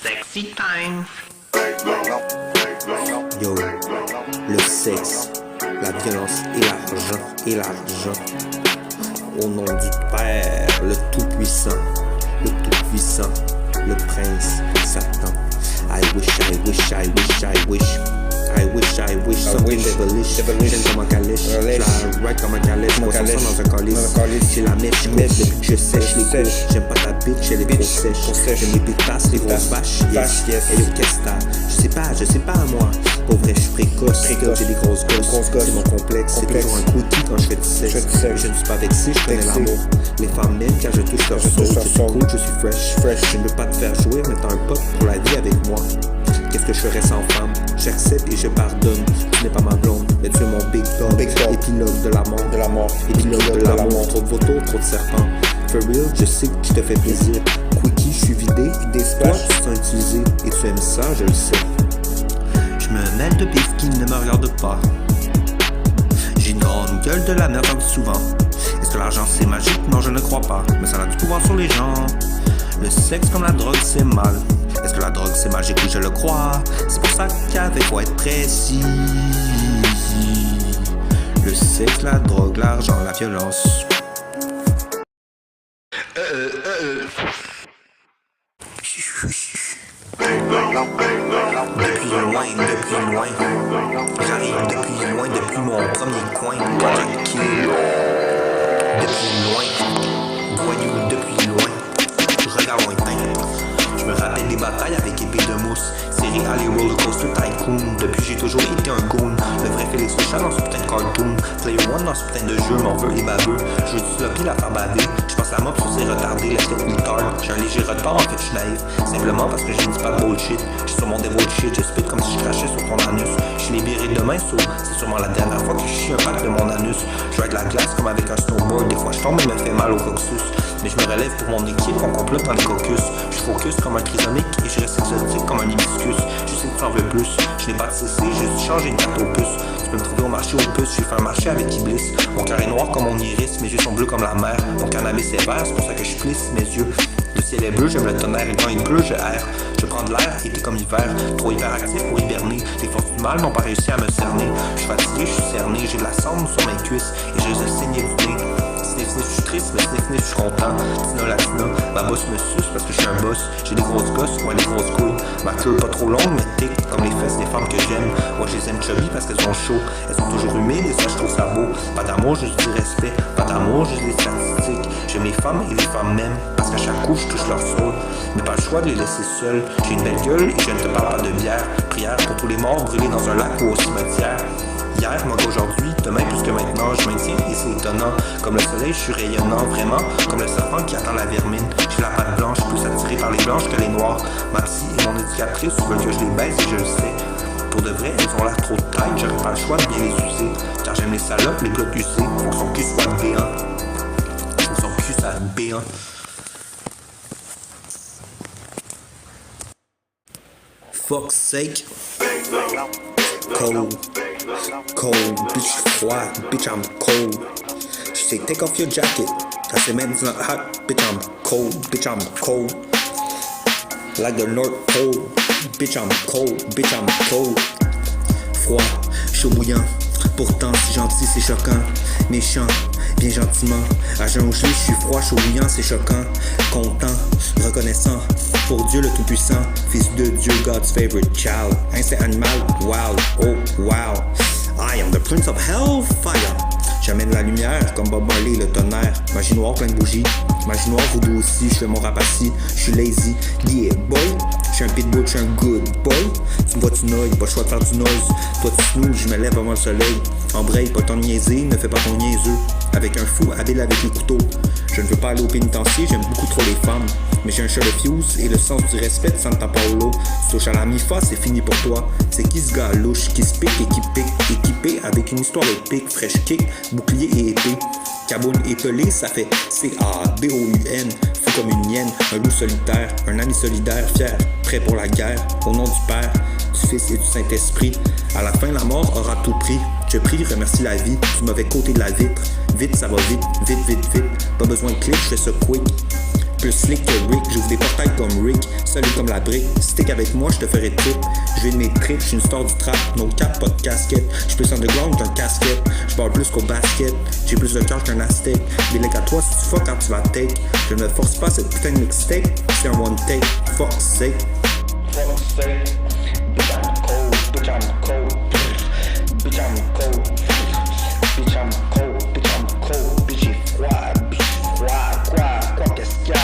Sexy time. Yo, le sexe, la violence et l'argent. Au nom du Père, le Tout-Puissant, le Prince Satan. I wish something devilish. J'aime comme un calèche, je la ride comme un calèche. Moi ça dans un calice, j'ai la mèche, je sèche les cours. J'aime pas ta bitch, elle est trop sèche. J'aime les pétasses, les grosses vaches, yes. Et yo, qu'est-ce que t'as? Je sais pas moi. Pour vrai, je suis précoce, j'ai des grosses gosses. C'est mon complexe, c'est toujours un cookie quand je fais du sexe. Je ne suis pas vexé, je connais l'amour. Les femmes m'aiment car je touche leur soul. Je suis cool, je suis fresh. Je ne veux pas te faire jouer, mais t'as un pote pour la vie avec moi. Qu'est-ce que je ferais sans femme? J'accepte et je pardonne. Tu n'es pas ma blonde, mais tu es mon big dog. Épilogue de la mort. Épilogue de l'amour. Trop de vautours, trop de serpents. For real, je sais que tu te fais plaisir. Quickie, je suis vidé. Toi, tu te sens utilisé. Et tu aimes ça, je le sais. Je me mêle de bif qui ne me regarde pas. J'ai une grande gueule de la merde comme souvent. Est-ce que l'argent c'est magique? Non, je ne crois pas. Mais ça a du pouvoir sur les gens. Le sexe comme la drogue c'est mal. Est-ce que la drogue c'est magique? Oui, je le crois. C'est pour ça qu'avec faut être précis. Le sexe, la drogue, l'argent, la violence. Depuis loin. J'arrive depuis loin, depuis mon premier coin. Project Kill. Depuis loin. Voyou depuis loin. Regarde lointain. Je me rappelle des batailles avec épée de mousse. Série Alley Rollercoaster Tycoon. Depuis j'ai toujours été un goon. Le vrai Félix Lechat dans ce putain de cartoon. Player One dans ce putain de jeu m'en veut les baveux. Je veux du sloppy la faire baver. Je passe la mop sur ses retardés, la tête tard. J'ai un léger retard en fait je suis naïf. Simplement parce que je ne dis pas de bullshit. J'suis sur mon devil shit, je spit comme si je crachais sur ton anus. J'suis libéré demain c'est sûrement la dernière fois que je chie un pack de mon anus. Je ride la glace comme avec un snowboard. Des fois je tombe et me fait mal au coccyx. Mais je me relève pour mon équipe, on complote dans les caucus. Je focus comme un trisomique et je reste exotique comme un hibiscus. Je sais que tu en veux plus, je n'ai pas de CC, j'ai juste changé une carte aux puces. Tu peux me trouver au marché aux puces, j'ai fait un marché avec Iblis. Mon cœur est noir comme mon iris, mes yeux sont bleus comme la mer. Mon cannabis est vert, c'est pour ça que je plisse mes yeux. Le ciel est bleu, j'aime le tonnerre et quand il pleut, je erre. Je prends de l'air, été comme hiver, trop hyperactif pour hiberner. Les forces du mal n'ont pas réussi à me cerner. Je suis fatigué, je suis cerné, j'ai de la cendre sur mes cuisses et je les ai saigné du nez. Sniff, je suis triste, mais sniff, je suis content. Tina Latina, ma boss me suce parce que je suis un boss. J'ai des grosses gosses, ouais, des grosses couilles. Ma queue pas trop longue, mais tic, comme les fesses des femmes que j'aime. Moi, je les aime chubby parce qu'elles sont chaudes. Elles sont toujours humides et ça, je trouve ça beau. Pas d'amour, juste du respect. Pas d'amour, juste des statistiques. J'aime les femmes et les femmes m'aiment parce qu'à chaque coup, je touche leur soul. Mais pas le choix de les laisser seuls. J'ai une belle gueule et je ne te parle pas de bière. Prière pour tous les morts brûlés dans un lac ou au cimetière. Hier, moi qu'aujourd'hui, demain plus que maintenant, je maintiens et c'est étonnant. Comme le soleil, je suis rayonnant, vraiment, comme le serpent qui attend la vermine. J'ai la patte blanche, plus attirée par les blanches que les noires. Ma psy et mon éducatrice veulent que je les baisse et je le sais. Pour de vrai, elles ont l'air trop de taille, j'aurais pas le choix de bien les user. Car j'aime les salopes, les blocs usés, faut que son cul soit béant. Faut que son cul soit béant. Fuck's sake. Cold, bitch froid, bitch I'm cold. She say take off your jacket. I say man it's not hot, bitch I'm cold, bitch I'm cold. Like the North Pole, bitch I'm cold. Froid, chaud bouillant, pourtant si gentil c'est choquant. Méchant, bien gentiment. À jeun gelé, je suis froid, chaud bouillant, c'est choquant. Content, reconnaissant. Pour Dieu le Tout-Puissant, Fils de Dieu, God's favorite child. Instinct animal, wow, oh wow. I am the Prince of Hellfire. J'amène la lumière comme Bob Marley le tonnerre. Magie noire plein de bougies. Magie noire voodoo aussi. Je fais mon rap assis. Je suis lazy. Yeah boy. Je suis un pitbull, je suis un good boy. Tu me vois, tu noies, pas le choix de faire du noise. Toi tu snooze, je me lève avant le soleil. Embraye, pas le temps de niaiser, ne fais pas ton niaiseux. Avec un fou, habile avec les couteaux. Je ne veux pas aller au pénitencier, j'aime beaucoup trop les femmes. Mais j'ai un shot de fuse et le sens du respect de Santa Paolo. Tu touches à la mi-fa, c'est fini pour toi. C'est qui ce gars louche qui se pique et qui pique? Équipé avec une histoire épique, fresh kick, bouclier et épée. Caboune épelé, ça fait C-A-B-O-U-N. Fou comme une hyène, un loup solitaire, un ami solidaire, fier, prêt pour la guerre. Au nom du Père, du Fils et du Saint-Esprit. À la fin, la mort aura tout pris. Je prie, remercie la vie du mauvais côté de la vitre. Vite, ça va vite, vite. Pas besoin de clic, je fais ça quick. Plus slick que Rick, j'ouvre des portails comme Rick, solide comme la brique. Stick avec moi, je te ferai trip. Je vais de mes tripes, j'suis une star du trap, no cap, pas de casquette. J'suis plus underground qu'un casquette, j'parle plus qu'au basket. J'ai plus de cœur qu'un aztèque. Des legs à toi si tu fuck quand tu vas take. Je ne me force pas cette putain de mixtape, c'est un one take, fuck sake. Fuck sake, bitch I'm cold, bitch I'm cold, bitch I'm cold, bitch I'm cold, bitch I'm cold, bitch j'ai froid, quoi qu'est-ce qu'il y a?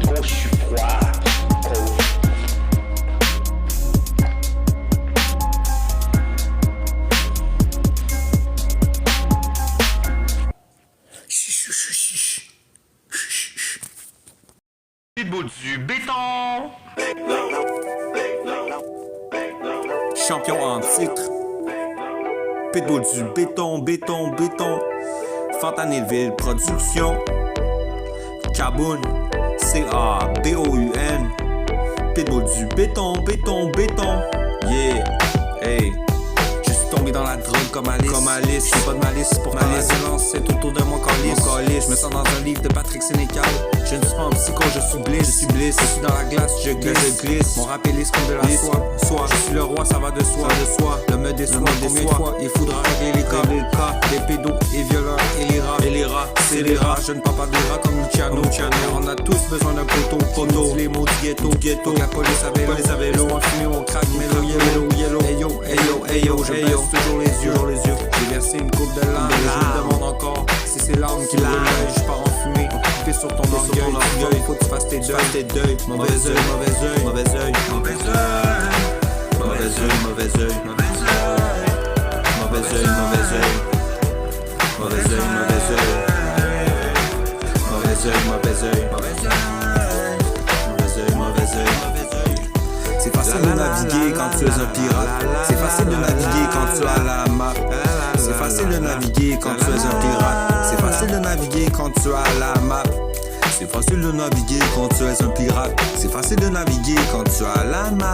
Gros j'suis froid, cold. Pitbull du béton. Champion en titre. Pitbull du béton. Fontanelleville Production. Caboun. C-A-B-O-U-N. Pitbull du béton. Yeah. Hey. Je suis tombé dans la drogue comme Alice. J'ai pas de malice pour ma violence, c'est autour de mon calice. Je me sens dans un livre de Patrick Sénécal. Je ne suis pas en psycho, je suis bliss. Je suis dans la glace, je glisse. Mon rap est lisse comme de la soie. Je suis le roi, ça va de soi. Ne me déçois, combien de fois il faudra régler les cas. Les pédos et violeurs et les rats. C'est les rats, je ne parle pas des rats comme Luciano. On a tous besoin d'un poteau. Les mots du ghetto. La police avait l'eau. On fume, on craque, mellow yellow. Hey yo, je baisse toujours les yeux. J'ai versé une coupe de larmes. Je me demande encore si c'est l'arme qui brûle l'œil. Je pars en fumée. T'es sur ton orgueil. Faut que tu fasses tes deuils. Mauvais œil. C'est facile de naviguer quand tu es un pirate. C'est facile de naviguer quand tu as la map. C'est facile de naviguer quand tu es un pirate. C'est facile de naviguer quand tu as la map. C'est facile de naviguer quand tu es un pirate. C'est facile de naviguer quand tu as la map.